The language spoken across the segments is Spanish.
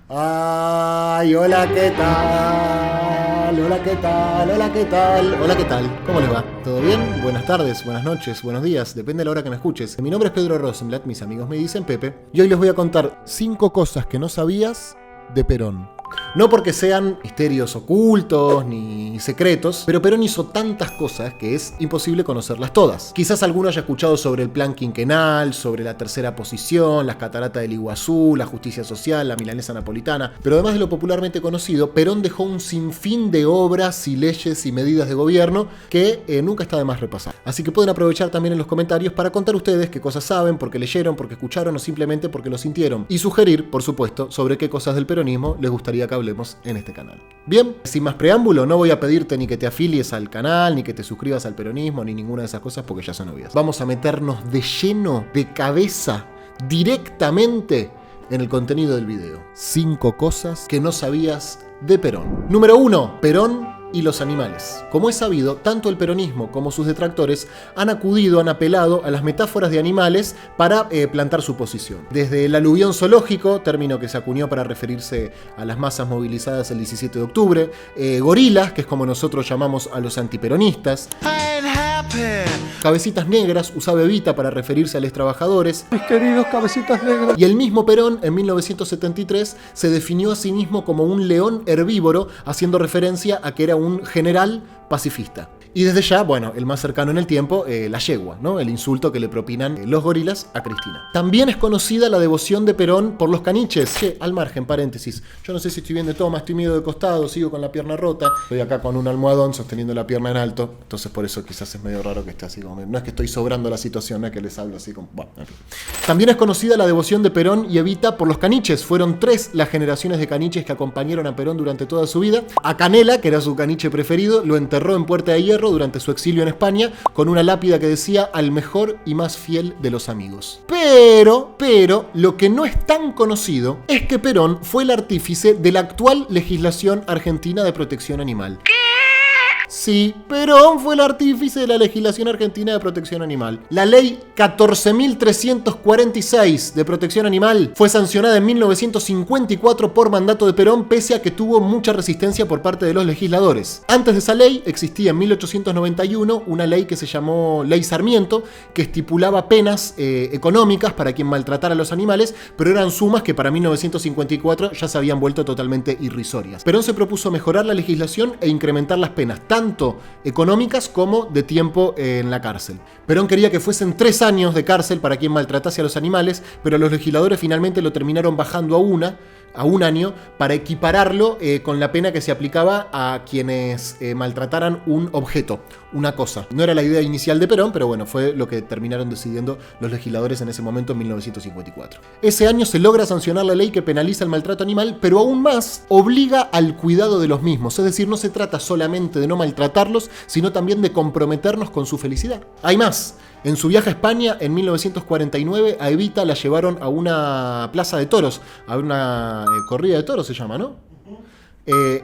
Ay, hola, ¿qué tal? Hola, ¿qué tal? Hola, ¿qué tal? Hola, ¿qué tal? ¿Cómo les va? ¿Todo bien? Buenas tardes, buenas noches, buenos días, depende de la hora que me escuches. Mi nombre es Pedro Rosenblatt, mis amigos me dicen Pepe, y hoy les voy a contar 5 cosas que no sabías de Perón. No porque sean misterios ocultos ni secretos, pero Perón hizo tantas cosas que es imposible conocerlas todas. Quizás alguno haya escuchado sobre el plan quinquenal, sobre la tercera posición, las cataratas del Iguazú, la justicia social, la milanesa napolitana, pero además de lo popularmente conocido, Perón dejó un sinfín de obras y leyes y medidas de gobierno que nunca está de más repasar. Así que pueden aprovechar también en los comentarios para contar ustedes qué cosas saben, por qué leyeron, por qué escucharon o simplemente porque lo sintieron. Y sugerir, por supuesto, sobre qué cosas del peronismo les gustaría que hablemos en este canal. Bien, sin más preámbulo, no voy a pedirte ni que te afilies al canal, ni que te suscribas al peronismo, ni ninguna de esas cosas porque ya son obvias. Vamos a meternos de lleno, de cabeza, directamente en el contenido del video. 5 cosas que no sabías de Perón. Número 1. Perón y los animales. Como es sabido, tanto el peronismo como sus detractores han apelado a las metáforas de animales para plantar su posición. Desde el aluvión zoológico, término que se acuñó para referirse a las masas movilizadas el 17 de octubre, gorilas, que es como nosotros llamamos a los antiperonistas, cabecitas negras, usaba Evita para referirse a los trabajadores, mis queridos cabecitas negras, y el mismo Perón en 1973 se definió a sí mismo como un león herbívoro, haciendo referencia a que era un general pacifista. Y desde ya, bueno, el más cercano en el tiempo, la yegua, ¿no? El insulto que le propinan los gorilas a Cristina. También es conocida la devoción de Perón por los caniches. Que, al margen, paréntesis, yo no sé si estoy bien de toma, estoy medio de costado, sigo con la pierna rota, estoy acá con un almohadón sosteniendo la pierna en alto, entonces por eso quizás es medio raro que esté así como... No es que estoy sobrando la situación, no es que les hablo así como... Bueno, en fin. También es conocida la devoción de Perón y Evita por los caniches. Fueron 3 las generaciones de caniches que acompañaron a Perón durante toda su vida. A Canela, que era su caniche preferido, lo enterró en Puerta de Hierro durante su exilio en España con una lápida que decía al mejor y más fiel de los amigos. Pero, lo que no es tan conocido es que Perón fue el artífice de la actual legislación argentina de protección animal. Sí, Perón fue el artífice de la legislación argentina de protección animal. La ley 14.346 de protección animal fue sancionada en 1954 por mandato de Perón, pese a que tuvo mucha resistencia por parte de los legisladores. Antes de esa ley existía en 1891 una ley que se llamó Ley Sarmiento, que estipulaba penas económicas para quien maltratara a los animales, pero eran sumas que para 1954 ya se habían vuelto totalmente irrisorias. Perón se propuso mejorar la legislación e incrementar las penas, tanto económicas como de tiempo en la cárcel. Perón quería que fuesen 3 años de cárcel para quien maltratase a los animales, pero los legisladores finalmente lo terminaron bajando a un año para equipararlo con la pena que se aplicaba a quienes maltrataran un objeto, una cosa. No era la idea inicial de Perón, pero bueno, fue lo que terminaron decidiendo los legisladores en ese momento en 1954. Ese año se logra sancionar la ley que penaliza el maltrato animal, pero aún más obliga al cuidado de los mismos. Es decir, no se trata solamente de no maltratarlos, sino también de comprometernos con su felicidad. Hay más. En su viaje a España, en 1949, a Evita la llevaron a una plaza de toros, a una corrida de toros se llama, ¿no?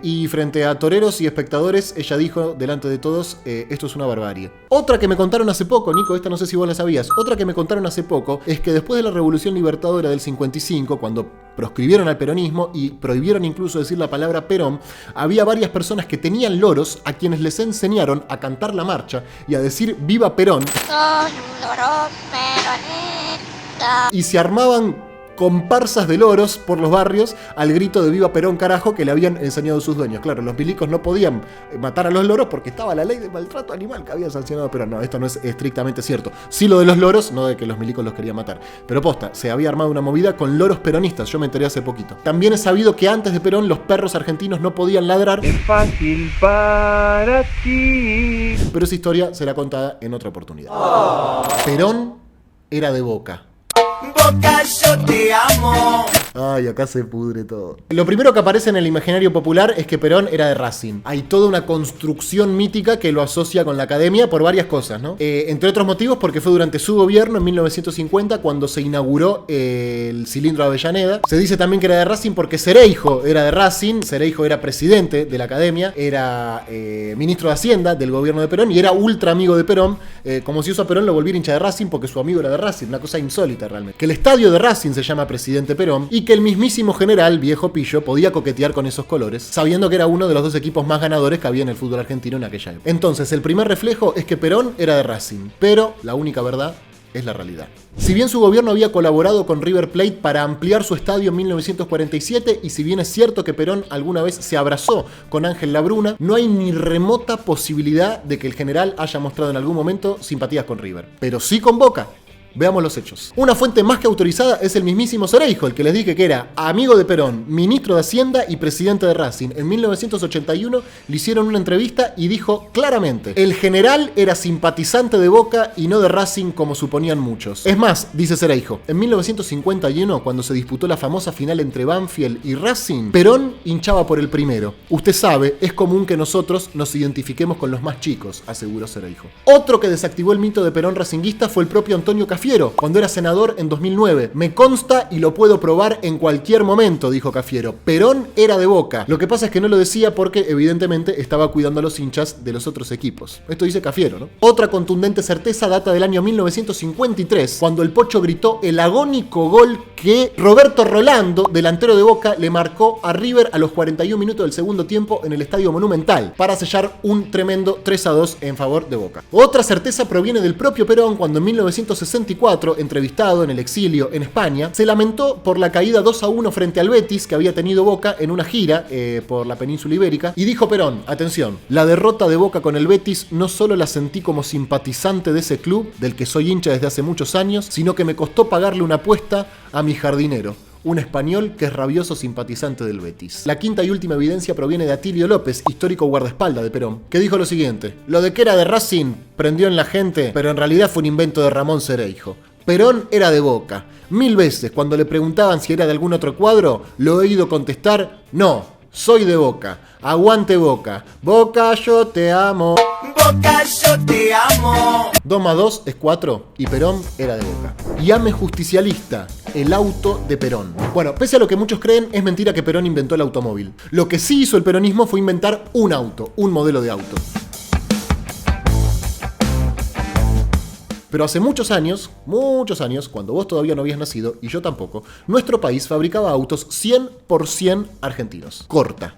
Y frente a toreros y espectadores, ella dijo delante de todos, esto es una barbarie. Otra que me contaron hace poco, Nico, esta no sé si vos la sabías, otra que me contaron hace poco es que después de la Revolución Libertadora del 55, cuando proscribieron al peronismo y prohibieron incluso decir la palabra Perón, había varias personas que tenían loros a quienes les enseñaron a cantar la marcha y a decir ¡Viva Perón! Soy un loro peronista. Y se armaban comparsas de loros por los barrios al grito de ¡Viva Perón, carajo!, que le habían enseñado sus dueños. Claro, los milicos no podían matar a los loros porque estaba la ley de maltrato animal que había sancionado, pero no, esto no es estrictamente cierto. Sí lo de los loros, no de que los milicos los querían matar. Pero posta, se había armado una movida con loros peronistas, yo me enteré hace poquito. También es sabido que antes de Perón los perros argentinos no podían ladrar. Es fácil para ti. Pero esa historia será contada en otra oportunidad. Perón era de Boca. Boca, yo te amo. Ay, acá se pudre todo. Lo primero que aparece en el imaginario popular es que Perón era de Racing. Hay toda una construcción mítica que lo asocia con la academia por varias cosas, ¿no? Entre otros motivos porque fue durante su gobierno en 1950 cuando se inauguró el cilindro de Avellaneda. Se dice también que era de Racing porque Cereijo era de Racing. Cereijo era presidente de la academia, era ministro de Hacienda del gobierno de Perón y era ultra amigo de Perón, como si eso a Perón lo volviera hincha de Racing porque su amigo era de Racing, una cosa insólita realmente. uniforme, que el estadio de Racing se llama Presidente Perón y que el mismísimo general, viejo pillo, podía coquetear con esos colores, sabiendo que era uno de los dos equipos más ganadores que había en el fútbol argentino en aquella época. Entonces, el primer reflejo es que Perón era de Racing, pero la única verdad es la realidad. Si bien su gobierno había colaborado con River Plate para ampliar su estadio en 1947, y si bien es cierto que Perón alguna vez se abrazó con Ángel Labruna, no hay ni remota posibilidad de que el general haya mostrado en algún momento simpatías con River. Pero sí con Boca. Veamos los hechos. Una fuente más que autorizada es el mismísimo Cereijo, el que les dije que era amigo de Perón, ministro de Hacienda y presidente de Racing. En 1981 le hicieron una entrevista y dijo claramente: el general era simpatizante de Boca y no de Racing como suponían muchos. Es más, dice Cereijo, en 1951, cuando se disputó la famosa final entre Banfield y Racing, Perón hinchaba por el primero. Usted sabe, es común que nosotros nos identifiquemos con los más chicos, aseguró Cereijo. Otro que desactivó el mito de Perón racinguista fue el propio Antonio Cafiero, cuando era senador en 2009. Me consta y lo puedo probar en cualquier momento, dijo Cafiero. Perón era de Boca. Lo que pasa es que no lo decía porque evidentemente estaba cuidando a los hinchas de los otros equipos. Esto dice Cafiero, ¿no? Otra contundente certeza data del año 1953, cuando el Pocho gritó el agónico gol que Roberto Rolando, delantero de Boca, le marcó a River a los 41 minutos del segundo tiempo en el Estadio Monumental, para sellar un tremendo 3-2 en favor de Boca. Otra certeza proviene del propio Perón, cuando en 1964, entrevistado en el exilio en España, se lamentó por la caída 2-1 frente al Betis que había tenido Boca en una gira por la península ibérica, y dijo Perón, atención, la derrota de Boca con el Betis no solo la sentí como simpatizante de ese club, del que soy hincha desde hace muchos años, sino que me costó pagarle una apuesta a mi jardinero, un español que es rabioso simpatizante del Betis. La quinta y última evidencia proviene de Atilio López, histórico guardaespaldas de Perón, que dijo lo siguiente: lo de que era de Racing prendió en la gente, pero en realidad fue un invento de Ramón Cereijo. Perón era de Boca. 1000 veces, cuando le preguntaban si era de algún otro cuadro, lo he oído contestar: no, soy de Boca. Aguante Boca. Boca, yo te amo. Boca, yo te amo. 2 más 2 es 4 y Perón era de Boca. Llame justicialista, el auto de Perón. Bueno, pese a lo que muchos creen, es mentira que Perón inventó el automóvil. Lo que sí hizo el peronismo fue inventar un auto, un modelo de auto. Pero hace muchos años, cuando vos todavía no habías nacido, y yo tampoco, nuestro país fabricaba autos 100% argentinos. Corta.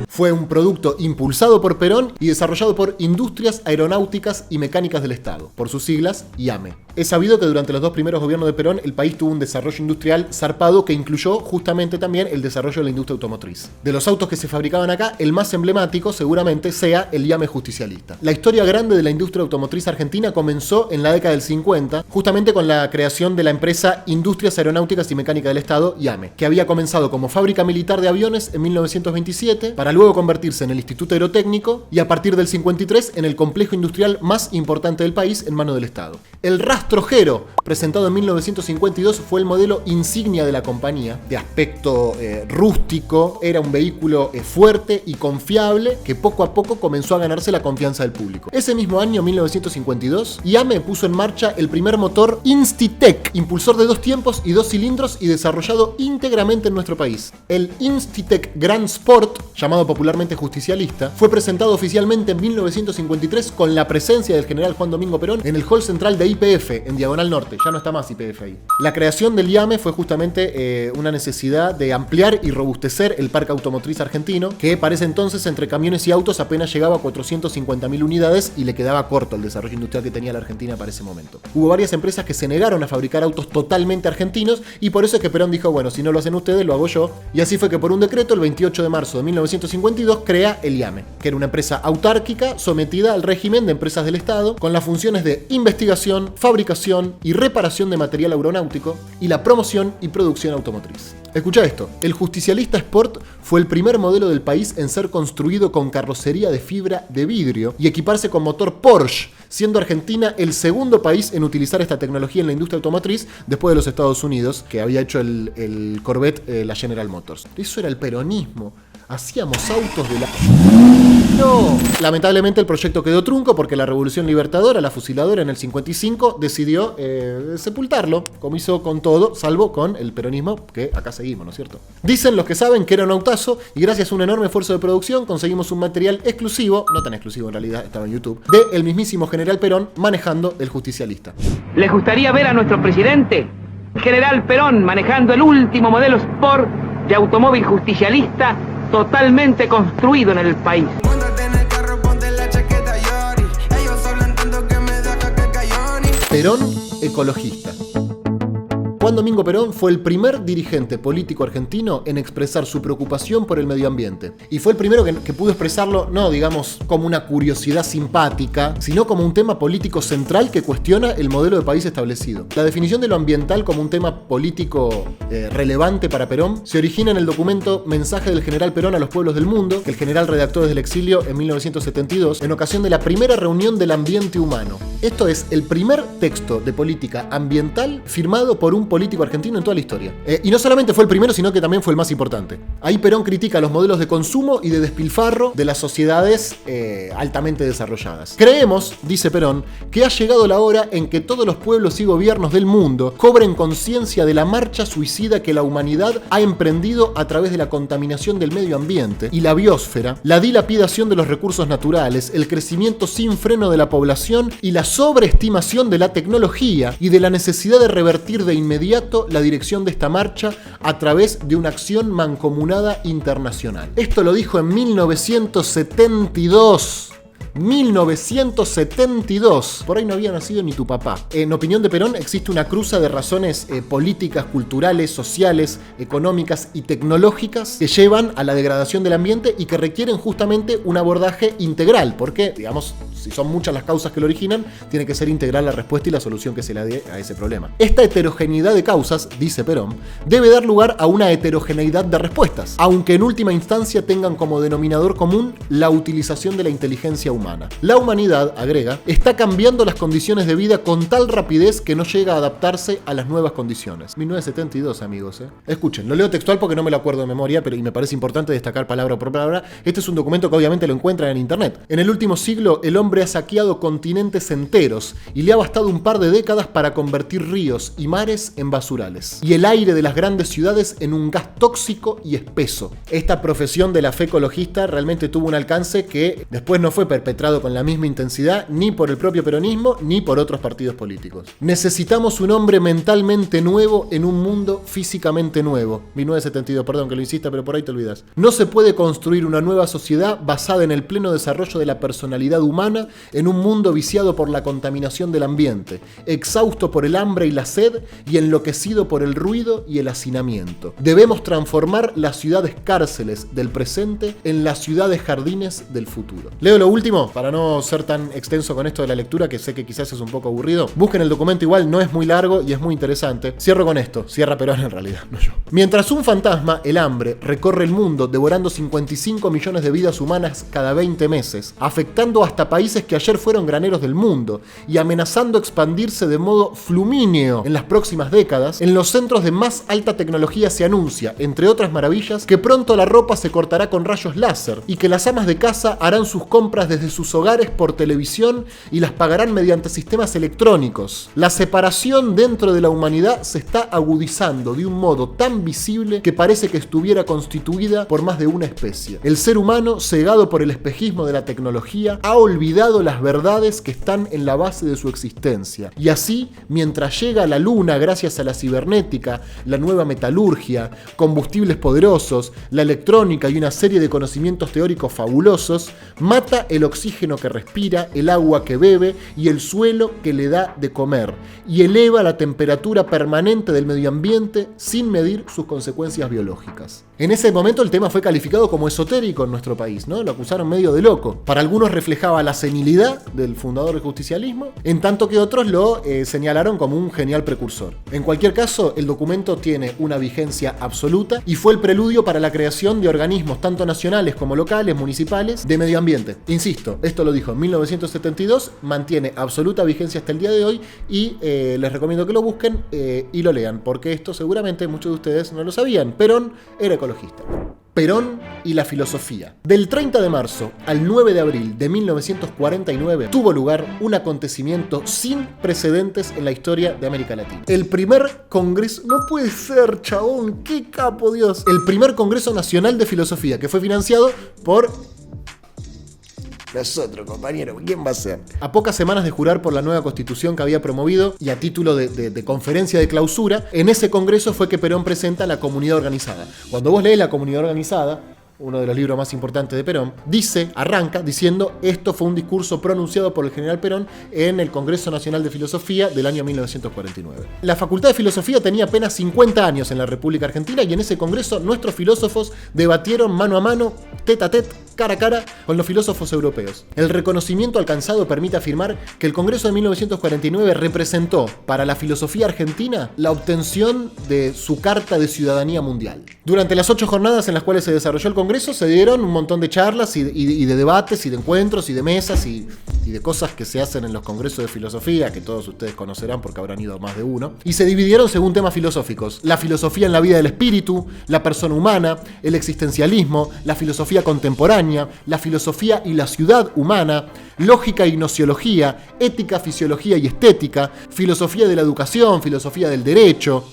Fue un producto impulsado por Perón y desarrollado por Industrias Aeronáuticas y Mecánicas del Estado, por sus siglas IAME. Es sabido que durante los 2 primeros gobiernos de Perón, el país tuvo un desarrollo industrial zarpado que incluyó justamente también el desarrollo de la industria automotriz. De los autos que se fabricaban acá, el más emblemático seguramente sea el IAME justicialista. La historia grande de la industria automotriz argentina comenzó en la década del 50, justamente con la creación de la empresa Industrias Aeronáuticas y Mecánicas del Estado, IAME, que había comenzado como fábrica militar de aviones en 1927, para luego convertirse en el Instituto Aerotécnico y a partir del 53 en el complejo industrial más importante del país en manos del Estado. El rastrojero, presentado en 1952, fue el modelo insignia de la compañía, de aspecto rústico, era un vehículo fuerte y confiable que poco a poco comenzó a ganarse la confianza del público. Ese mismo año, 1952, IAME puso en marcha el primer motor Institec, impulsor de 2 tiempos y 2 cilindros y desarrollado íntegramente en nuestro país. El Institec Grand Sport, llamado popularmente justicialista, fue presentado oficialmente en 1953 con la presencia del general Juan Domingo Perón en el hall central de YPF, en Diagonal Norte. Ya no está más YPF ahí. La creación del IAME fue justamente una necesidad de ampliar y robustecer el parque automotriz argentino, que para ese entonces entre camiones y autos apenas llegaba a 450.000 unidades y le quedaba corto el desarrollo industrial que tenía la Argentina para ese momento. Hubo varias empresas que se negaron a fabricar autos totalmente argentinos y por eso es que Perón dijo, bueno, si no lo hacen ustedes, lo hago yo. Y así fue que por un decreto, el 28 de marzo de 1952, crea el IAME, que era una empresa autárquica sometida al régimen de empresas del Estado, con las funciones de investigación, fabricación y reparación de material aeronáutico y la promoción y producción automotriz. Escucha esto, el Justicialista Sport fue el primer modelo del país en ser construido con carrocería de fibra de vidrio y equiparse con motor Porsche, siendo Argentina el segundo país en utilizar esta tecnología en la industria automotriz después de los Estados Unidos, que había hecho el Corvette, la General Motors. Eso era el peronismo. Hacíamos autos de la... No. Lamentablemente el proyecto quedó trunco porque la Revolución Libertadora, la fusiladora en el 55, decidió sepultarlo, como hizo con todo, salvo con el peronismo, que acá seguimos, ¿no es cierto? Dicen los que saben que era un autazo y gracias a un enorme esfuerzo de producción conseguimos un material exclusivo, no tan exclusivo en realidad, estaba en YouTube, de el mismísimo general Perón manejando el justicialista. ¿Les gustaría ver a nuestro presidente General Perón manejando el último modelo Sport de automóvil justicialista totalmente construido en el país. Perón, ecologista. Juan Domingo Perón fue el primer dirigente político argentino en expresar su preocupación por el medio ambiente. Y fue el primero que pudo expresarlo, no digamos como una curiosidad simpática, sino como un tema político central que cuestiona el modelo de país establecido. La definición de lo ambiental como un tema político relevante para Perón se origina en el documento Mensaje del General Perón a los pueblos del mundo, que el general redactó desde el exilio en 1972, en ocasión de la primera reunión del ambiente humano. Esto es el primer texto de política ambiental firmado por un político argentino en toda la historia. Y no solamente fue el primero, sino que también fue el más importante. Ahí Perón critica los modelos de consumo y de despilfarro de las sociedades altamente desarrolladas. Creemos, dice Perón, que ha llegado la hora en que todos los pueblos y gobiernos del mundo cobren conciencia de la marcha suicida que la humanidad ha emprendido a través de la contaminación del medio ambiente y la biosfera, la dilapidación de los recursos naturales, el crecimiento sin freno de la población y la sobreestimación de la tecnología, y de la necesidad de revertir de inmediato la dirección de esta marcha a través de una acción mancomunada internacional. Esto lo dijo en 1972. 1972. Por ahí no había nacido ni tu papá. En opinión de Perón, existe una cruza de razones políticas, culturales, sociales, económicas y tecnológicas que llevan a la degradación del ambiente y que requieren justamente un abordaje integral, porque, digamos, si son muchas las causas que lo originan, tiene que ser integral la respuesta y la solución que se le dé a ese problema. Esta heterogeneidad de causas, dice Perón, debe dar lugar a una heterogeneidad de respuestas, aunque en última instancia tengan como denominador común la utilización de la inteligencia humana. La humanidad, agrega, está cambiando las condiciones de vida con tal rapidez que no llega a adaptarse a las nuevas condiciones. 1972, amigos. Escuchen, lo leo textual porque no me lo acuerdo de memoria, pero y me parece importante destacar palabra por palabra. Este es un documento que obviamente lo encuentran en internet. En el último siglo, el hombre ha saqueado continentes enteros y le ha bastado un par de décadas para convertir ríos y mares en basurales, y el aire de las grandes ciudades en un gas tóxico y espeso. Esta profesión de la fe ecologista realmente tuvo un alcance que después no fue perpetrado con la misma intensidad ni por el propio peronismo ni por otros partidos políticos. Necesitamos un hombre mentalmente nuevo en un mundo físicamente nuevo. 1972, perdón que lo insista, pero por ahí te olvidas. No se puede construir una nueva sociedad basada en el pleno desarrollo de la personalidad humana en un mundo viciado por la contaminación del ambiente, exhausto por el hambre y la sed y enloquecido por el ruido y el hacinamiento. Debemos transformar las ciudades cárceles del presente en las ciudades jardines del futuro. Leo lo último para no ser tan extenso con esto de la lectura, que sé que quizás es un poco aburrido. Busquen el documento, igual no es muy largo y es muy interesante. Cierro con esto, cierra Perón en realidad, no yo. Mientras un fantasma, el hambre, recorre el mundo devorando 55 millones de vidas humanas cada 20 meses, afectando hasta países que ayer fueron graneros del mundo y amenazando expandirse de modo flumíneo en las próximas décadas, en los centros de más alta tecnología se anuncia, entre otras maravillas, que pronto la ropa se cortará con rayos láser y que las amas de casa harán sus compras desde sus hogares por televisión y las pagarán mediante sistemas electrónicos. La separación dentro de la humanidad se está agudizando de un modo tan visible que parece que estuviera constituida por más de una especie. El ser humano, cegado por el espejismo de la tecnología, ha olvidado las verdades que están en la base de su existencia. Y así, mientras llega a la luna gracias a la cibernética, la nueva metalurgia, combustibles poderosos, la electrónica y una serie de conocimientos teóricos fabulosos, mata el oxígeno que respira, el agua que bebe y el suelo que le da de comer, y eleva la temperatura permanente del medio ambiente sin medir sus consecuencias biológicas. En ese momento el tema fue calificado como esotérico en nuestro país, ¿no? Lo acusaron medio de loco. Para algunos reflejaba la senilidad del fundador del justicialismo, en tanto que otros lo señalaron como un genial precursor. En cualquier caso, el documento tiene una vigencia absoluta y fue el preludio para la creación de organismos tanto nacionales como locales, municipales, de medio ambiente. Insisto, esto lo dijo en 1972, mantiene absoluta vigencia hasta el día de hoy y les recomiendo que lo busquen y lo lean, porque esto seguramente muchos de ustedes no lo sabían. Perón era ecologista. Perón y la filosofía. Del 30 de marzo al 9 de abril de 1949 tuvo lugar un acontecimiento sin precedentes en la historia de América Latina. El primer congreso... No puede ser, chabón, qué capo, Dios. El primer Congreso Nacional de Filosofía, que fue financiado por... Nosotros, compañero, ¿quién va a ser? A pocas semanas de jurar por la nueva constitución que había promovido y a título de conferencia de clausura, en ese congreso fue que Perón presenta la comunidad organizada. Cuando vos lees la comunidad organizada, uno de los libros más importantes de Perón, arranca diciendo: esto fue un discurso pronunciado por el general Perón en el Congreso Nacional de Filosofía del año 1949. La Facultad de Filosofía tenía apenas 50 años en la República Argentina y en ese congreso nuestros filósofos debatieron mano a mano, tete a tete, cara a cara con los filósofos europeos. El reconocimiento alcanzado permite afirmar que el Congreso de 1949 representó para la filosofía argentina la obtención de su Carta de Ciudadanía Mundial. Durante las 8 jornadas en las cuales se desarrolló el Congreso se dieron un montón de charlas y de debates y de encuentros y de mesas y de cosas que se hacen en los congresos de filosofía, que todos ustedes conocerán porque habrán ido a más de uno, y se dividieron según temas filosóficos: la filosofía en la vida del espíritu, la persona humana, el existencialismo, la filosofía contemporánea, la filosofía y la ciudad humana, lógica y gnosiología, ética, fisiología y estética, filosofía de la educación, filosofía del derecho,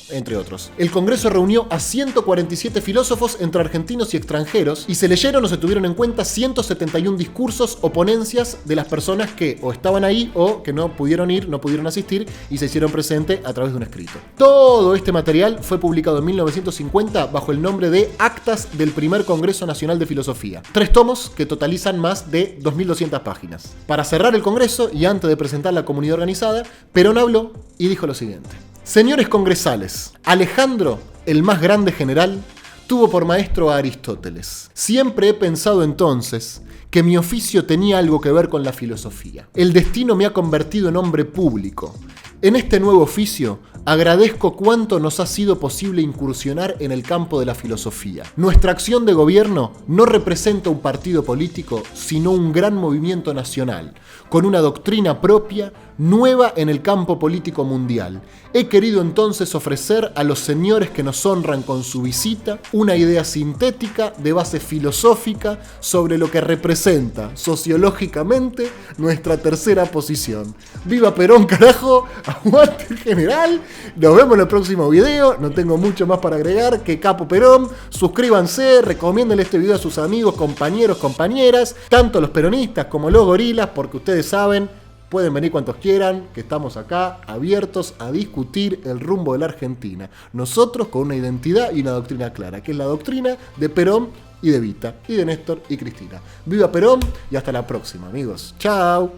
entre otros. El Congreso reunió a 147 filósofos entre argentinos y extranjeros y se leyeron o se tuvieron en cuenta 171 discursos o ponencias de las personas que o estaban ahí o que no pudieron ir, no pudieron asistir y se hicieron presente a través de un escrito. Todo este material fue publicado en 1950 bajo el nombre de Actas del Primer Congreso Nacional de Filosofía. 3 tomos que totalizan más de 2.200 páginas. Para cerrar el Congreso y antes de presentar la comunidad organizada, Perón habló y dijo lo siguiente: señores congresales, Alejandro, el más grande general, tuvo por maestro a Aristóteles. Siempre he pensado entonces que mi oficio tenía algo que ver con la filosofía. El destino me ha convertido en hombre público. En este nuevo oficio, agradezco cuánto nos ha sido posible incursionar en el campo de la filosofía. Nuestra acción de gobierno no representa un partido político, sino un gran movimiento nacional, con una doctrina propia, nueva en el campo político mundial. He querido entonces ofrecer a los señores que nos honran con su visita una idea sintética de base filosófica sobre lo que representa sociológicamente nuestra tercera posición. ¡Viva Perón, carajo! ¡Aguante el general! Nos vemos en el próximo video. No tengo mucho más para agregar. ¡Que capo Perón! Suscríbanse, recomienden este video a sus amigos, compañeros, compañeras, tanto los peronistas como los gorilas, porque ustedes saben, pueden venir cuantos quieran, que estamos acá abiertos a discutir el rumbo de la Argentina. Nosotros con una identidad y una doctrina clara, que es la doctrina de Perón y de Evita, y de Néstor y Cristina. ¡Viva Perón! Y hasta la próxima, amigos. ¡Chao!